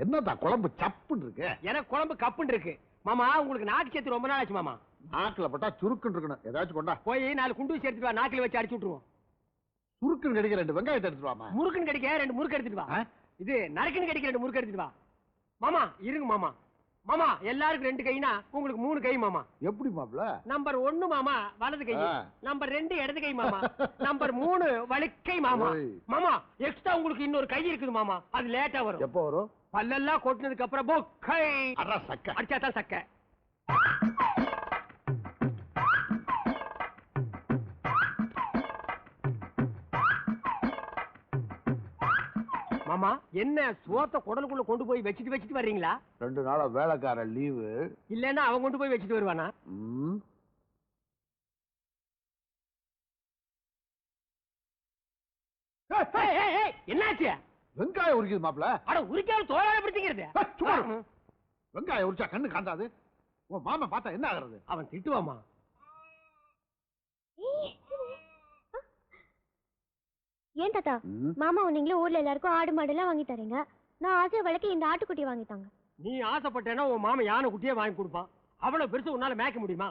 என்னதான் குழம்பு சப்புன்னு இருக்கு? எனக்கு குழம்பு கப்புன்னு இருக்கு மாமா. உங்களுக்கு நாக்கு சேர்த்து ரொம்ப நாள் ஆச்சு மாமா. நாக்குல பட்டா சுருக்குன்னு இருக்கணும். ஏதாச்சும் கொண்டா. போய் 4 குண்டு சேர்த்துட்டு வா, நாக்கில வச்சு அடிச்சு விட்டுருவோம். சுருக்குன்னு கிடைக்க 2 வெங்காயத்தை எடுத்துட்டு வாமா. முறுக்குன்னு கிடைக்க 2 முறுக்கு எடுத்துட்டு வா. இது நறுக்குன்னு கிடைக்க 2 முறுக்கு எடுத்துட்டு வா. மாமா இருங்க மாமா. மாமா எல்லாருக்கும் 2 கைனா உங்களுக்கு 3 கை மாமா. எப்படி மாப்ள? நம்பர் 1 மாமா வலது கை, நம்பர் 2 இடது கை மாமா, நம்பர் 3 வலக்கை மாமா. மாமா எக்ஸ்ட்ரா உங்களுக்கு இன்னொரு கை இருக்குது மாமா, அது லேட்டா வரும். எப்போ வரும்? பல்லெல்லாம் கொட்டினதுக்கு அப்புறம் பொக்கை சக்க அடிச்சாதான் சக்க. மாமா என்ன சோத்த குடலுக்குள்ள கொண்டு போய் வச்சிட்டு வர்றீங்களா? 2 நாளா வேலைக்கார லீவு. இல்லன்னா அவன் கொண்டு போய் வச்சிட்டு வருவானா? என்னாச்சு? வெங்காயம் உரிக்குது மாப்ள. அட உரிக்காம தோலால பிடிச்சிக்கிறது. வெங்காயம் உரிச்சா கண்ணு காந்தாது. உன் மாமா பார்த்தா என்ன ஆகுறது? அவன் திட்டுவாமா. ஏன் தாத்தா மாமா நீங்களே ஊர்ல எல்லாருக்கும் ஆடு மாடு எல்லாம் வாங்கி தரீங்க, நான் ஆசை வழக்கு இந்த ஆட்டுக்குட்டி வாங்கிட்டாங்க. நீ ஆசைப்பட்டேன்னா உன் மாமா யானை குட்டியே வாங்கி கொடுப்பான். அவ்வளவு பெருசு உன்னால மேய்க்க முடியுமா?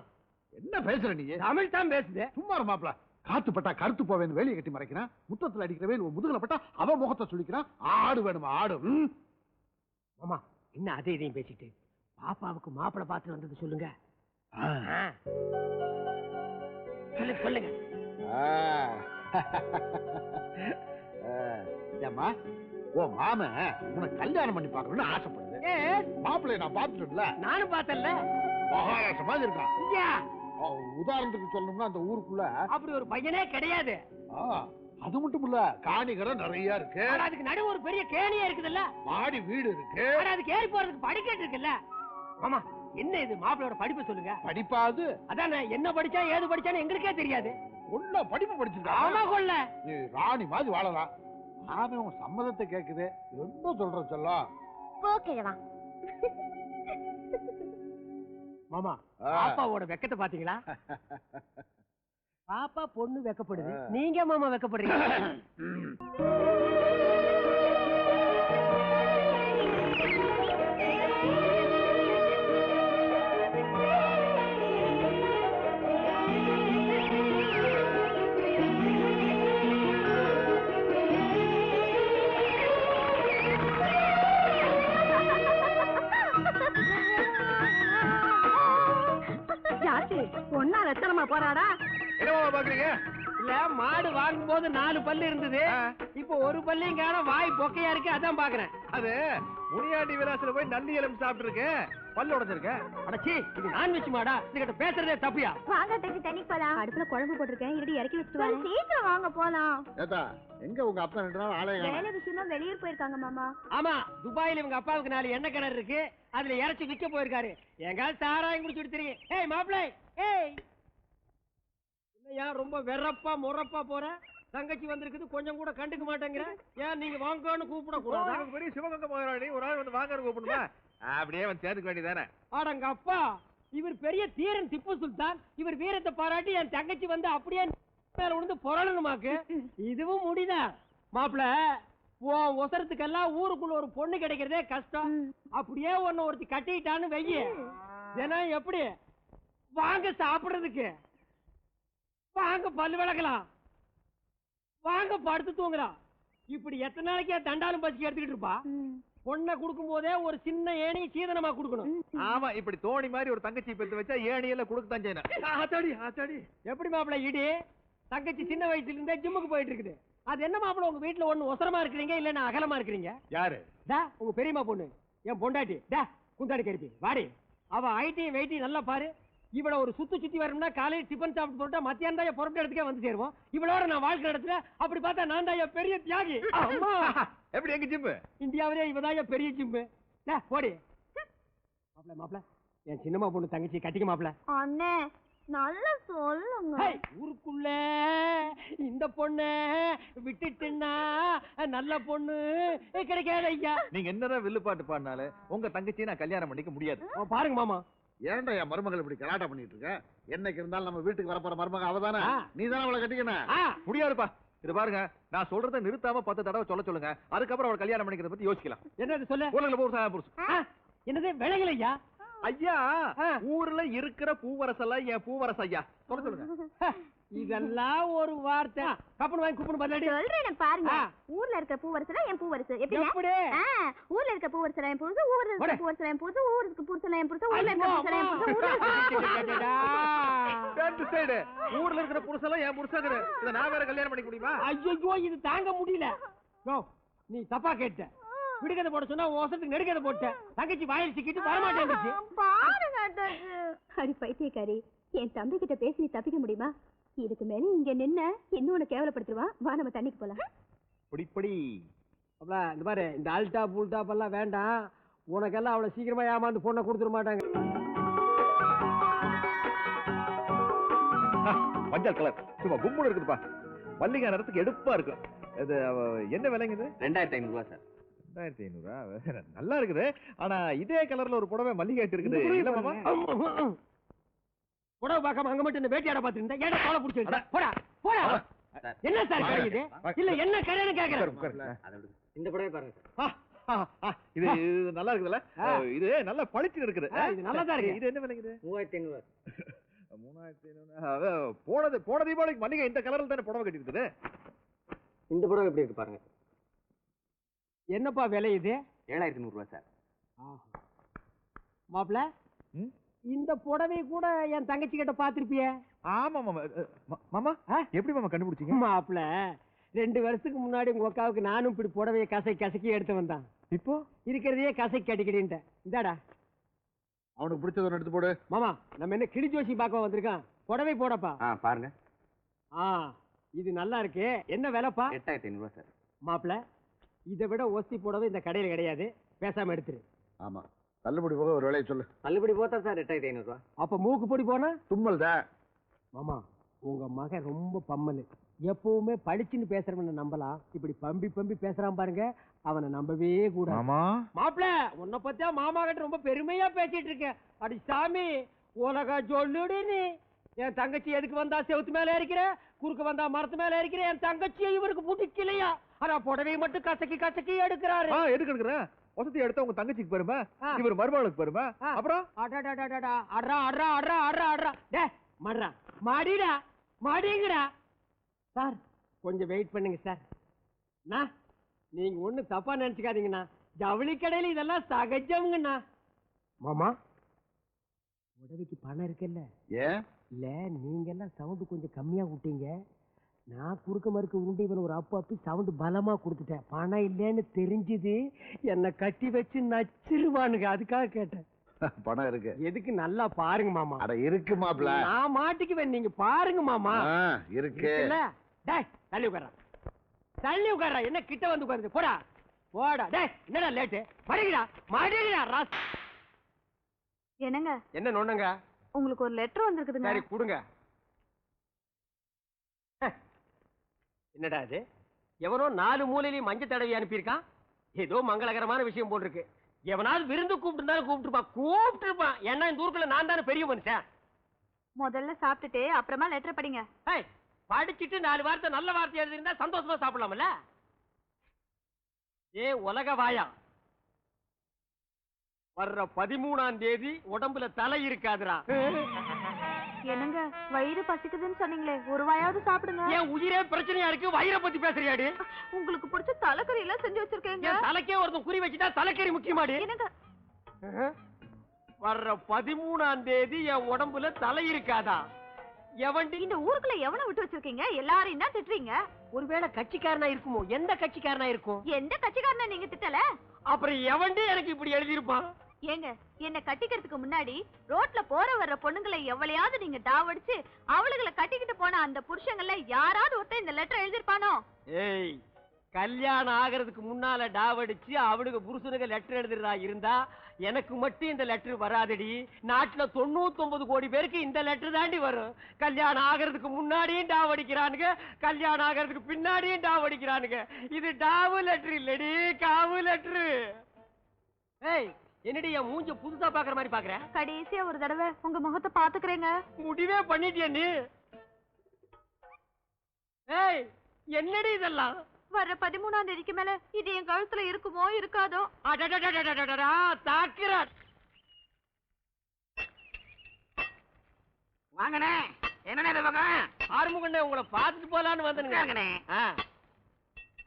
என்ன பேசுற நீ? தமிழ் தான் பேசுது. சும்மா மாப்ள. காத்து பட்டா கருத்து போவேன் வேலையை கட்டி மறைக்கிறான். முத்தத்துல அடிக்கிறவே முதுகுல பட்டா அவ முகத்தை சுழிக்கிறான். ஆடு வேணுமா ஆடு? மாமா என்ன அதே இதையும் பேசிட்டு பாப்பாவுக்கு மாப்பிளை பார்த்து வந்தது சொல்லுங்க. சொல்லுங்க. ஓ மாம உனக்கு கல்யாணம் பண்ணி பாக்கணும்னு ஆசைப்படுது. மாப்பிள்ளைய நான் பாத்துட்டேன்ல. நானும் பார்த்தேன்ல. மகாராஷ்டிர மாதிரி இருக்கான். உதாரணத்துக்கு சொல்லணும்னா அந்த ஊருக்குள்ள அப்படி ஒரு பையனே கிடையாது. அது மட்டும் இல்ல, காணிகரை நிறைய இருக்கு. அதுக்கு நடுவு ஒரு பெரிய கேணியா இருக்குதுல்ல. மாடி வீடு இருக்கு. அதுக்கு ஏறி போறதுக்கு படிக்கட்டு இருக்குல்ல. மாமா என்ன இது மாப்பிளையோட படிப்பு சொல்லுங்க. படிப்பாது அதானே, என்ன படிச்சா ஏது படிச்சான்னு எங்களுக்கே தெரியாது. உள்ள படிப்பு படிச்சிருக்கா. ஆமா கொள்ள ராணி மாதிரி வாழலாம். ஆனா உன் சம்மதத்தை கேக்குது. என்ன சொல்ற சொல்ல போக்கேவா? மாமா பாப்பாவோட வெக்கத்தை பாத்தீங்களா? பாப்பா பொண்ணு வெக்கப்படுது, நீங்க மாமா வெக்கப்படுறீங்க. பொண்ணா ரத்தனமா போறாடா? என்னவா பாக்குறீங்க? இல்ல மாடு வாங்கும் போது 4 பல்லு இருந்தது, இப்ப ஒரு பல்லையும் காண, வாய் பொக்கையா இருக்கு, அதான் பாக்குறேன். அது முனியாண்டி விலாசில போய் நந்தி எலும்பு சாப்பிட்டு இருக்கேன், பல்லு உடைச்சிருக்கேன். அடச்சி, இது நான்வெஜ் மாடா, இதுகிட்ட பேசுறதே தப்பியா? வாங்க தண்ணி போலாம். அடுப்புல குழம்பு போட்டிருக்கேன், இருடி இறக்கி வச்சுட்டு வரேன். சீக்கிரம் வாங்க போலாம். ஏதா எங்க உங்க அப்பா 2 நாள் ஆளே காணோம். வேலை விஷயமா வெளியூர் போயிருக்காங்க மாமா. ஆமா, துபாயில இவங்க அப்பாவுக்கு 4 எண்ணெய் கிணறு இருக்கு, அதுல இறச்சி விற்க போயிருக்காரு. எங்க சாராயம் குடிச்சுட்டு தெரியும். ஏய் மாப்பிள்ளை, ஏய் இல்லையா ரொம்ப வெறப்பா முறப்பா போற? தங்கச்சி வந்திருக்குது, கொஞ்சம் கூட கண்டுக்க மாட்டேங்கிற. ஏன் நீங்க வாங்கன்னு கூப்பிட கூடாது? பெரிய சிவகங்கை போகிறாடி, ஒரு ஆள் வந்து வாங்க கூப்பிடுமா? அப்படியே வந்து சேர்த்துக்க வேண்டியதானே. ஆடங்க அப்பா, இவர் பெரிய தீரன் திப்பு சுல்தான், இவர் வீரத்தை பாராட்டி என் தங்கச்சி வந்து அப்படியே மேல விழுந்து பொறணுமாக்கு. இதுவும் முடிதா மாப்பிள்ள? ஒசரத்துக்கெல்லாம் ஊருக்குள்ள ஒரு பொண்ணு கிடைக்கிறதே கஷ்டம். அப்படியே ஒன்னு ஒருத்தி கட்டிட்டான்னு வெய்ய தினம் எப்படி வாங்க சாப்பிடுறதுக்கு? வாங்க பல்லு விளக்கலாம், வாங்க படுத்து தூங்குறான். இப்படி எத்தனை நாளைக்கு தண்டாலும் பசிக்கு எடுத்துக்கிட்டு இருப்பா? பொண்ணை கொடுக்கும் போதே ஒரு சின்ன ஏணி சீதனமா கொடுக்கணும். ஆமா, இப்படி தோணி மாதிரி ஒரு தங்கச்சி பெத்து வச்சா ஏணியெல்லாம் கொடுக்கத்தான் செய்யணும். ஆத்தாடி ஆத்தாடி. எப்படி மாப்பிள்ள இடி? தங்கச்சி சின்ன வயசுல இருந்தே ஜிம்முக்கு போயிட்டு இருக்குது. அது என்ன மாப்பிள்ள, உங்க வீட்டுல ஒண்ணு ஒசரமா இருக்கிறீங்க, இல்லன்னா அகலமா இருக்கிறீங்க? யாரு? உங்க பெரியம்மா பொண்ணு, என் பொண்டாட்டி. குந்தாடி கருப்பி வாடி. அவ ஐட்டியும் வெயிட்டையும் நல்லா பாரு. இவள ஒரு சுத்தி வரணும்னா காலையில் டிபன் சாப்பிட்டு போட்டா மத்தியானம் தான் பொறுப்பு எடுத்துக்கே வந்து சேருவோம். இவளோட நான் வாழ்க்கை நடத்துல. அப்படி பார்த்தா நான் தான் பெரிய தியாகி. அம்மா எப்படி எங்க ஜிம்மு? இந்தியாவிலே இவதான் பெரிய ஜிம்மு. போடி மாப்பிள்ள. மாப்பிள்ள என் சின்னம்மா பொண்ணு தங்கச்சி கட்டிக்க மாப்பிள்ள. அண்ணே நல்லா சொல்லுங்க. ஊருக்குள்ள இந்த பொண்ணு விட்டுட்டுன்னா நல்ல பொண்ணு கிடைக்காத ஐயா. நீங்க என்னதான் வில்லுப்பாட்டு பாடினால உங்க தங்கச்சியை நான் கல்யாணம் பண்ணிக்க முடியாது. பாருங்க மாமா, ஏன்டா என் மருமகள் இப்படி கலாட்டா பண்ணிட்டு இருக்க? என்னைக்கு இருந்தாலும் நம்ம வீட்டுக்கு வரப்போற மருமக அவதானே, நீ தானே அவளை கட்டிக்கணும். முடியாதுப்பா. இது பாருங்க, நான் சொல்றதை நிறுத்தாம 10 தடவை சொல்லுங்க. அதுக்கப்புறம் அவள் கல்யாணம் பண்ணிக்கிறத பத்தி யோசிக்கலாம். என்னது சொல்லு? ஊர்ல புருஷன். என்னது விலகலையா? ஐயா, ஊர்ல இருக்கிற பூவரசெல்லாம் என் பூவரச ஐயா. சொல்லுங்க. இதெல்லாம் ஒரு வார்த்தை. கப்பன் வாங்கி கூப்பிடு பதிலடி. சொல்றேன் பாருங்க. ஊர்ல இருக்க பூவரசனா என் பூவரசு. எப்படி? ஊர்ல இருக்க பூவரசனா என் பூவரசு, ஊர்ல இருக்க பூவரசனா என் பூவரசு, ஊருக்கு பூவரசனா என் பூவரசு, ஊர்ல இருக்க பூவரசனா என் பூவரசு. ஊர்ல இருக்கிற புருஷெல்லாம் என் புருஷங்கிற. இத நான் வேற கல்யாணம் பண்ணிக்க முடியுமா? ஐயோ, இது தாங்க முடியல. நீ தப்பா கேட்ட. விடுகதை போட சொன்னா ஓசத்துக்கு நெடுக்கதை போட்ட. தங்கச்சி வாயில் சிக்கிட்டு வரமாட்டேங்குது. பாருங்க. அடி பைத்தியக்காரி, என் தம்பி கிட்ட பேசி தப்பிக்க முடியுமா? இதுக்கு மேல இங்க நின்ன இன்னொன்னு கேவலப்படுத்துவான். வா நம்ம தண்ணிக்கு போலாம். இப்படி இந்த பாரு, இந்த ஆல்டா பூல்டாப் எல்லாம் வேண்டாம். உனக்கெல்லாம் அவ்வளவு சீக்கிரமா ஏமாந்து பொண்ணை கொடுத்துட மாட்டாங்க. மஞ்சள் கலர் சும்மா கும்முன்னு இருக்குதுப்பா. மல்லிகை நேரத்துக்கு எடுப்பா இருக்கும். இது என்ன விலைங்குது? 2500 ரூபா சார். 2500 நல்லா இருக்குது. ஆனா இதே கலர்ல ஒரு புடவை மல்லிகை இருக்குது இல்ல மாமா? புடவை பார்க்காம அங்க மட்டும் இந்த வேட்டையாட பாத்துருந்தா ஏடா தோலை புடிச்சு போடா போடா. என்ன சார் கிடைக்குது? இல்ல என்ன கடைன்னு கேக்குறேன். இந்த புடவை பாருங்க சார். இது நல்லா இருக்குதுல்ல? இது நல்ல பளிச்சு இருக்குது. இது நல்லா தான் இருக்கு. இது என்ன விலைங்குது? 3500. 3500. போன தீபாவளிக்கு மல்லிகை இந்த கலர்ல தானே புடவை கட்டி இருக்குது. இந்த புடவை எப்படி இருக்கு பாருங்க. என்னப்பா விலை இது? 7100 ரூபா சார். மாப்பிள்ள, இந்த புடவை கூட என் தங்கச்சி கிட்ட பாத்திருப்பிய? ஆமா மாமா. மாமா எப்படி மாமா கண்டுபிடிச்சீங்க? மாப்பிள்ள, 2 வருஷத்துக்கு முன்னாடி உங்க அக்காவுக்கு நானும் இப்படி புடவைய கசக்கி எடுத்து வந்தான். இப்போ இருக்கிறதையே கசக்கி அடிக்கடின்ட்ட. இந்தாடா, அவனுக்கு பிடிச்சத எடுத்து போடு. மாமா, நம்ம என்ன கிளி ஜோசி பார்க்க வந்திருக்கான். புடவை போடப்பா. பாருங்க. இது நல்லா இருக்கு. என்ன விலைப்பா? 8500 ரூபா சார். மாப்பிள்ள, இதை விட ஒஸ்தி புடவை இந்த கடையில கிடையாது. பேசாம எடுத்துரு. ஆமா, தள்ளுபடி போக ஒரு வேலையை சொல்லு. தள்ளுபடி போத்தா சார் 8500 ரூபா. அப்ப மூக்கு பொடி போனா தும்மல் தான். மாமா, உங்க மகன் ரொம்ப பம்மலு. எப்பவுமே பளிச்சுன்னு பேசுறவன நம்பலாம். இப்படி பம்பி பேசுறான் பாருங்க, அவனை நம்பவே கூட. மாப்பிள்ள, உன்னை பத்தியா மாமா கிட்ட ரொம்ப பெருமையா பேசிட்டு இருக்க. அடி சாமி, உலக சொல்லுடு. நீ என் தங்கச்சி எதுக்கு வந்தா செவுத்து மேல இருக்கிற, குறுக்க வந்தா மரத்து மேல இருக்கிற. என் தங்கச்சியை இவருக்கு பிடிக்கலையா? ஆனா புடவை மட்டும் கசக்கி எடுக்கிறாரு. எதுக்கு எடுக்கிறேன்? வசதி எடுத்தா உங்க தங்கச்சிக்கு பெருமை, இவர் மருமகளுக்கு பெருமை. அப்புறம் மாடிங்கடா சார். கொஞ்சம் வெயிட் பண்ணுங்க சார். நீங்க ஒண்ணு தப்பா நினைச்சுக்காதீங்கண்ணா. ஜவுளி கடையில இதெல்லாம் சகஜம்ங்கண்ணா. மாமா, உடவைக்கு பணம் இருக்குல்ல? ஏன் இல்ல, நீங்க எல்லாம் சவுண்ட் கொஞ்சம் கம்மியா விட்டீங்க. நான் குறுக்க மறுக்க உண்டு இவன் ஒரு அப்பி சவுண்ட் பலமா கொடுத்துட்டேன். பணம் இல்லைன்னு தெரிஞ்சுது. என்ன கட்டி வச்சு நச்சிருவானுங்க. அதுக்காக கேட்டேன். பணம் இருக்கு. எதுக்கு நல்லா பாருங்க மாமா. அட இருக்கு மாப்ள. நான் மாட்டிக்குவேன், நீங்க பாருங்க மாமா. இருக்கு. தள்ளி உட்கார்றா. என்ன கிட்ட வந்து உட்காருது? போடா போடா. டேய், என்னடா லேட்டு? மடிங்கடா ராஸ். என்னங்க? என்ன நோண்டுங்க? உங்களுக்கு ஒரு லெட்டர் வந்திருக்குதுங்க. சரி கொடுங்க. என்னடா இது? எவனோ 4 மூலையிலையும் மஞ்சள் தடவி அனுப்பியிருக்கான். ஏதோ மங்களகரமான விஷயம் போல் இருக்கு. எவனாவது விருந்து கூப்பிட்டுருப்பான். ஏன்னா இந்த ஊருக்குள்ள நான் தானே பெரிய மனுஷன். முதல்ல சாப்பிட்டுட்டு அப்புறமா லெட்டர் படிங்க. படிச்சுட்டு 4 வார்த்தை நல்ல வார்த்தை எழுதிருந்தா சந்தோஷமா சாப்பிடலாம்ல. உலக வாயா, வர்ற 13ஆம் தேதி உடம்புல தலை இருக்காதுரா. என்னங்க, வயிறு பசிக்குதுன்னு சொன்னீங்களே, ஒரு வாயாவது சாப்பிடுங்க. என் உயிரே பிரச்சனையா இருக்கு, வயிறை பத்தி பேசுறியாடி? உங்களுக்கு பிடிச்ச தலைக்கறி எல்லாம் செஞ்சு வச்சிருக்கேங்க. தலைக்கே ஒருத்தன் குறி வச்சுட்டா தலைக்கறி முக்கியமாடி. என்னங்க, வர்ற 13ஆம் தேதி என் உடம்புல தலை இருக்காதா? எவண்டி இந்த ஊருக்குள்ள எவனை விட்டு வச்சிருக்கீங்க? எல்லாரையும் தான் திட்டுறீங்க. ஒருவேளை கட்சிக்காரனா இருக்குமோ? எந்த கட்சிக்காரனா இருக்கும்? எந்த கட்சிக்காரனை நீங்க திட்டல? அப்புறம் எவண்டி எனக்கு இப்படி எழுதியிருப்பான்? ஏங்க, என்ன கட்டிக்கிறதுக்கு முன்னாடி ரோட்ல போற வர்ற பொண்ணுங்களை எவ்வளையாவது நீங்க டாவடிச்சு அவளுகளை கட்டிக்கிட்டு போன அந்த புருஷங்கள யாராவது ஒருத்தர் இந்த லெட்டர் எழுதிருப்பானோ? ஏய், கல்யாணம் ஆகிறதுக்கு முன்னால டாவடிச்சு அவளுக்கு புருஷனுக்கு லெட்டர் எழுதுறதா இருந்தா எனக்கு மட்டும் இந்த லெட்டர் வராதடி. நாட்டுல 99 கோடி பேருக்கு இந்த லெட்டர் தாண்டி வரும். கல்யாணம் ஆகிறதுக்கு முன்னாடியும் டாவடிக்கிறானுங்க, கல்யாணம் ஆகிறதுக்கு பின்னாடியும் டாவடிக்கிறானுங்க. இது டாவு லெட்டர் இல்லடி, காவு லெட்டர். ஏய், என்னடி என் மூஞ்ச புதுசா பாக்குற மாதிரி பாக்குற? கடைசியா ஒரு தடவை உங்க முகத்தை பாத்துக்கிறேங்க. முடிவே பண்ணிட்டியா நீ? ஏய், என்னடி இதெல்லாம்? வர்ற 13ஆம் தேதிக்கு மேல இது என் கழுத்துல இருக்குமோ இருக்காதோ? தாக்குறார். வாங்கண்ணே, என்னண்ணே இது பக்கம்? ஆறுமுகண்ணே, உங்களை பார்த்துட்டு போலான்னு வாங்கண்ணே. வந்தனுங்க.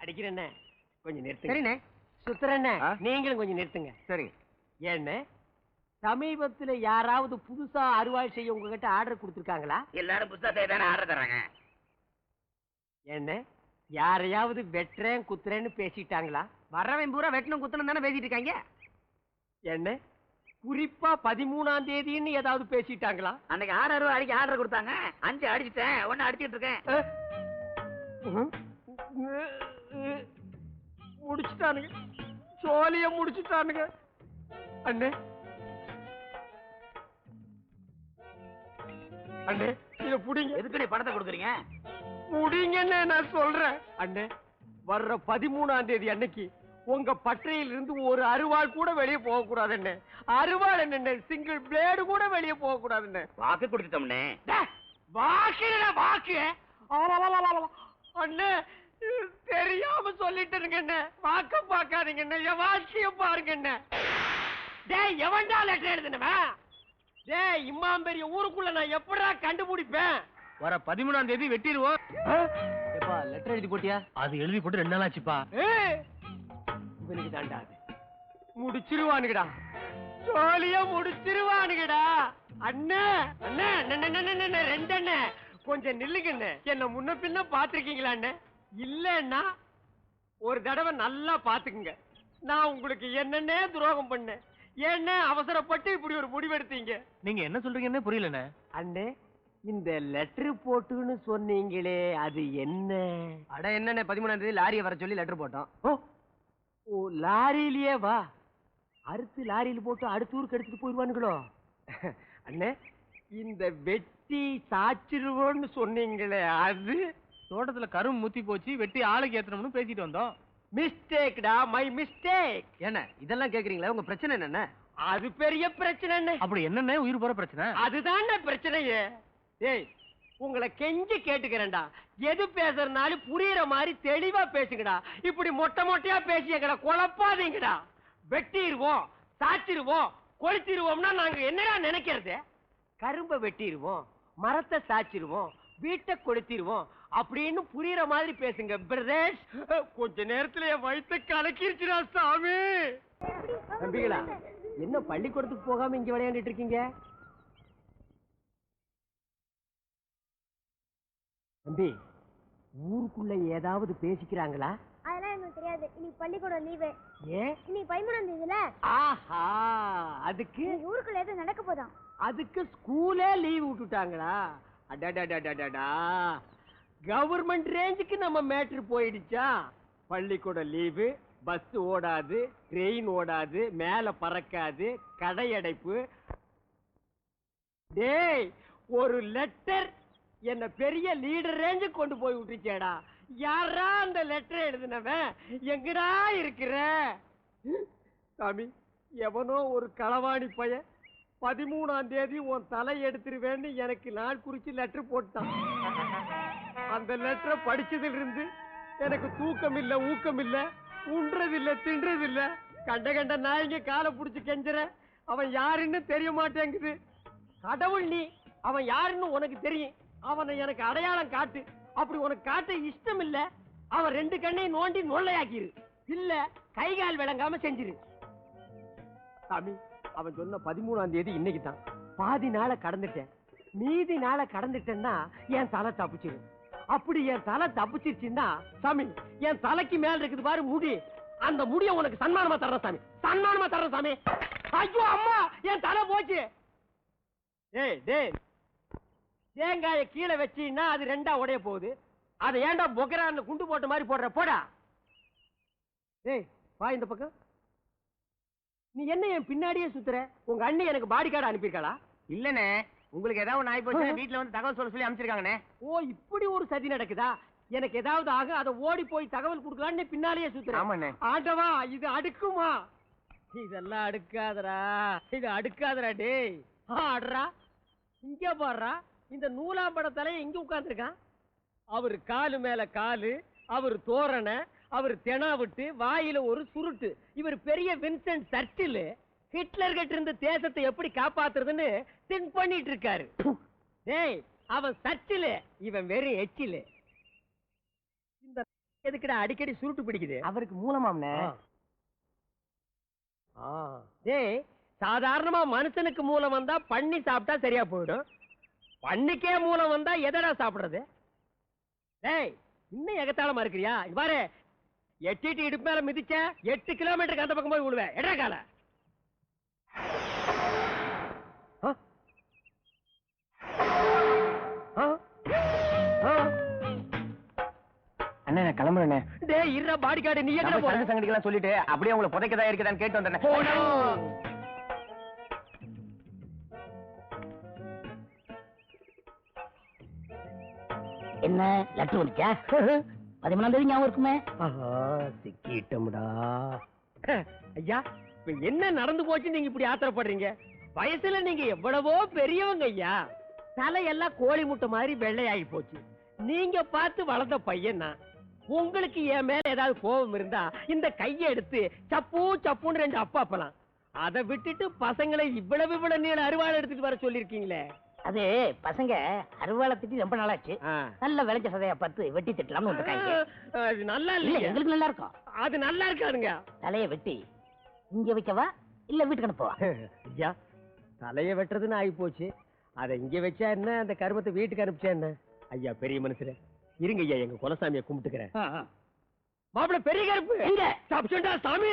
அடிக்கிறேண்ணே, கொஞ்சம் நிறுத்துங்க. சரிண்ணே. சுத்துறண்ணே, நீங்களும் கொஞ்சம் நிறுத்துங்க. சரி. ஏண்ணே, சமீபத்துல யாராவது புதுசா அறுவாள் செய்ய உங்ககிட்ட ஆர்டர் கொடுத்துருக்காங்களா? எல்லாரும் புதுசா செய்தானே ஆர்டர் தர்றாங்க. ஏண்ணே, யாரையாவது வெட்டுறேன் குத்துறேன்னு பேசிட்டாங்களா? வரவன் பூரா வெட்டணும் குத்தணும் தானே பேசிட்டு இருக்காங்க. என்ன குறிப்பா 13ஆம் தேதின்னு ஏதாவது பேசிட்டாங்களா? அன்னைக்கு 6 ரூபா அடிக்க ஆர்டர் கொடுத்தாங்க. 5 அடிச்சிட்டேன், 1 அடிச்சிட்டு இருக்கேன். முடிச்சுட்டானுங்க, சோழிய முடிச்சுட்டானுங்க. அண்ணே அண்ணே, இத புடிங்க. எதுக்கு நீ பணத்தை கொடுக்குறீங்க? முடிங்கன்னு நான் சொல்றேன். அண்ணே, வர்ற 13ஆம் தேதி அன்னைக்கு உங்க பட்டறையிலிருந்து ஒரு அருவாள் கூட வெளியே போக கூடாது. என்ன அருவாள்? என்ன சிங்கிள் பிளேடு கூட வெளியே போக கூடாது. வாக்கு கொடுத்துட்டோம்னே. வாக்கு வாக்கு. அண்ணே, தெரியாம சொல்லிட்டுருங்க. என்ன வாக்க பாக்காதீங்க. என் வாக்கிய பாருங்க. என்ன டேய், எவன்டா லெட்டர் எழுதுனவன்? டேய், இம்மாம் பெரிய ஊருக்குள்ள நான் எப்படா கண்டுபிடிப்பேன்? வர 13ஆம் தேதி வெட்டிடுவோம். லெட்டர் எழுதி போட்டியா? அது எழுதி போட்டு 2 நாள் ஆச்சுப்பா. இவனுக்கு தாண்டாது, முடிச்சிருவானுங்கடா, சோழிய முடிச்சிருவானுங்கடா. அண்ணே அண்ணே அண்ணே, 2 அண்ணே, கொஞ்சம் நில்லுங்க. என்ன முன்ன பின்ன பாத்திருக்கீங்களா? அண்ணே, இல்லன்னா ஒரு தடவை நல்லா பாத்துக்குங்க. நான் உங்களுக்கு என்னன்னே துரோகம் பண்ணேன். ஏன்னா அவசரப்பட்டு இப்படி ஒரு முடிவெடுத்தீங்க. நீங்க என்ன சொல்றீங்கன்னு புரியலண்ணே. அண்ணே, இந்த லெட்டர் போட்டுன்னு சொன்னீங்களே, அது என்ன? அட என்னண்ணே, 13ஆம் தேதி லாரியை வர சொல்லி லெட்டர் போட்டோம். ஓ, லாரியிலேயே வா. அறுத்து லாரியில போட்டு அடுத்த ஊருக்கு எடுத்துட்டு போயிடுவானுங்களோ? அண்ணே, இந்த வெட்டி சாச்சிருவோன்னு சொன்னீங்களே, அது தோட்டத்துல கரும் முத்தி போச்சு, வெட்டி ஆளுக்கு ஏத்தணும்னு பேசிட்டு வந்தோம். மிஸ்டேக்டா, மை மிஸ்டேக். என்ன இதெல்லாம் கேக்குறீங்களா? உங்க பிரச்சனை என்ன? அது பெரிய பிரச்சனை. அப்படி என்னண்ணே உயிர் போற பிரச்சனை? அதுதான் பிரச்சனையே. ஏய், உங்களை கெஞ்சி கேட்டுக்கிறேன்டா, எது பேசுறதுனாலும் புரியுற மாதிரி தெளிவா பேசுங்கடா. இப்படி மொட்டை மொட்டையா பேசி எங்களை குழப்பாதீங்கடா. வெட்டிடுவோம், சாச்சிருவோம், கொளுத்திடுவோம்னா நாங்க என்னடா நினைக்கிறது? கரும்பை வெட்டிடுவோம், மரத்தை சாச்சிருவோம், வீட்டை கொளுத்திடுவோம் அப்படின்னு புரியுற மாதிரி பேசுங்க பிரதேஷ். கொஞ்ச நேரத்துல என் வயிற்று கலக்கிருச்சுடா சாமி. தம்பிகளா, என்ன பள்ளிக்கூடத்துக்கு போகாம இங்க விளையாண்டுட்டு இருக்கீங்க? தம்பி, ஊருக்குள்ள ஏதாவது பேசிக்கிறாங்களா? அதெல்லாம் எனக்கு தெரியாது. இன்னைக்கு பள்ளிக்கூடம் லீவு. ஏன்? இன்னைக்கு 13ஆம் தேதியில. ஆஹா, அதுக்கு ஊருக்குள்ள எதுவும் நடக்க போதான். அதுக்கு ஸ்கூலே லீவ் விட்டுட்டாங்களா? அடடடடடடா, கவர்மெண்ட் ரேஞ்சுக்கு நம்ம மேட்ரு போயிடுச்சா? பள்ளிக்கூடம் லீவு, பஸ் ஓடாது, ட்ரெயின் ஓடாது, மேல பறக்காது, கடை அடைப்பு. டேய், ஒரு லெட்டர் என்ன பெரிய லீடர் ரேஞ்சு கொண்டு போய் விட்டுச்சேடா. யாரா அந்த லெட்டர் எழுதினவன்? எங்கடா இருக்கிற? சாமி, எவனோ ஒரு களவாணி பையன் 13ஆம் தேதி உன் தலை எடுத்துருவேன்னு எனக்கு நாள் குறிச்சு லெட்டர் போட்டான். அந்த லெட்டரை படிச்சதுல இருந்து எனக்கு தூக்கம் இல்ல, ஊக்கம் இல்ல, உண்றதில்ல, தின்றதில்ல. கண்ட கண்ட நாய்ங்க காலை புடிச்சு கெஞ்சுற. அவன் யாருன்னு தெரிய மாட்டேங்குது. கடவுள் நீ, அவன் யாருன்னு உனக்கு தெரியும். அவனை எனக்கு அடையாளம் காட்டு. அப்படி உனக்கு காட்ட இஷ்டம் இல்ல, அவன் 2 கண்ணையும் நோண்டி நொல்லையாக்கிரு. இல்ல கை கால் விளங்காம செஞ்சிரு. சாமி, அவன் சொன்ன 13ஆம் தேதி இன்னைக்கு தான். பாதி நாளை கடந்துட்டேன். மீதி நாளை கடந்துட்டேன்னா என் தலை தப்பிச்சிரு. அப்படி என் தலை தப்பிச்சிருச்சுன்னா சாமி, என் தலைக்கு மேல இருக்குது பாரு முடி, அந்த முடிய உனக்கு சன்மானமா தர்றேன் சாமி, சன்மானமா தர்றேன் சாமி. ஐயோ அம்மா, என் தலை போச்சு. ஏய் டேய், தேங்காய கீழே வச்சீங்கன்னா அது 2ஆ உடைய போகுது. அதை ஏன்டா பொக்கரான்னு குண்டு போட்ட மாதிரி போடுற? போடா. ஏய், வா இந்த பக்கம். நீ என்ன என் பின்னாடியே சுத்துற? உங்க அண்ணி எனக்கு பாடி கார்டு அனுப்பியிருக்காளா? இல்லண்ணே, உங்களுக்கு ஏதாவது ஒண்ணு ஆகி போச்சு, வீட்டுல வந்து தகவல் சொல்ல சொல்லி அமைச்சிருக்காங்கண்ணே. ஓ, இப்படி ஒரு சதி நடக்குதா? எனக்கு ஏதாவது ஆக அதை ஓடி போய் தகவல் கொடுக்கலான்னு பின்னாலேயே சுத்துற. ஆமாண்ணே. ஆண்டவா, இது அடுக்குமா? இதெல்லாம் அடுக்காதரா, இது அடுக்காதரா. டேய் ஆடுறா, இங்க பாடுறா. இந்த நூலாம்பட தலையை இங்க உட்கார்ந்துருக்கான். அவரு காலு மேல காலு, அவர் தோரணை, அவர் தெனாவிட்டு, வாயில ஒரு சுருட்டு. இவர் பெரிய வின்சென்ட் சர்ச்சில் ஹிட்லர் கிட்ட இருந்து தேசத்தை எப்படி காப்பாத்துறதுன்னு திங்க் பண்ணிட்டு இருக்காரு. டேய், அவன் சர்ச்சில், இவன் வெறும் எச்சில். இந்த எதுக்குடா அடிக்கடி சுருட்டு பிடிக்குது? அவருக்கு மூலமாம்னே. டேய், சாதாரணமா மனுஷனுக்கு மூலம் வந்தா பண்ணி சாப்பிட்டா சரியா போயிடும். பண்ணிக்கே மூலம் வந்தா எதடா சாப்பிடுறது? டேய், இன்னும் எகத்தாளமா இருக்கிறியா? பாரு, 8 அடி இடுப்பு மேல மிதிச்ச 8 கிலோமீட்டருக்கு அந்த பக்கம் போய் விடுவேன். எடா கால. அண்ணே நான் கிளம்புறேண்ணே. டேய், இருடா பாடி கார்டு, நீ எங்க போற? சங்கடிக்கெல்லாம் சொல்லிட்டு அப்படியே உங்களை புதைக்கதா இருக்குதான்னு கேட்டு வந்தேன். போடா. என்ன லெட்டர் வந்துச்சா? 13ஆம் தேதி ஞாபகம் இருக்குமே. சிக்கிட்டோம்டா. ஐயா, இப்ப என்ன நடந்து போச்சு நீங்க இப்படி ஆத்திரப்படுறீங்க? வயசுல நீங்க எவ்வளவோ பெரியவங்க ஐயா. தலையெல்லாம் கோழி முட்டை மாதிரி வெள்ளையாகி போச்சு. நீங்க பார்த்து வளர்ந்த பையன் தான். உங்களுக்கு என் மேல ஏதாவது கோபம் இருந்தா இந்த கையை எடுத்து சப்பு சப்புன்னு 2 அப்பா அப்பலாம். அதை விட்டுட்டு பசங்களை இவ்வளவு நீள அருவாள் எடுத்துட்டு வர சொல்லிருக்கீங்களே. அது பசங்க அருவாளை திட்டி ரொம்ப நாளாச்சு. நல்ல விளைஞ்ச சதையா பார்த்து வெட்டி திட்டலாம்னு வந்துருக்காங்க. அது நல்லா இல்ல, இல்ல. எங்களுக்கு நல்லா இருக்கும். அது நல்லா இருக்காதுங்க. தலையை வெட்டி இங்க வைக்கவா இல்ல வீட்டுக்கு அனுப்பவா? ஐயா, தலையை வெட்டுறதுன்னு ஆகி போச்சு. அதை இங்க வச்சா என்ன, அந்த கருமத்தை வீட்டுக்கு அனுப்பிச்சா என்ன? ஐயா பெரிய மனுஷரே, இருங்க ஐயா, எங்க குலசாமியை கும்பிட்டுக்கிறேன். மாப்பிள்ள பெரிய கருப்பு எங்க சாமி.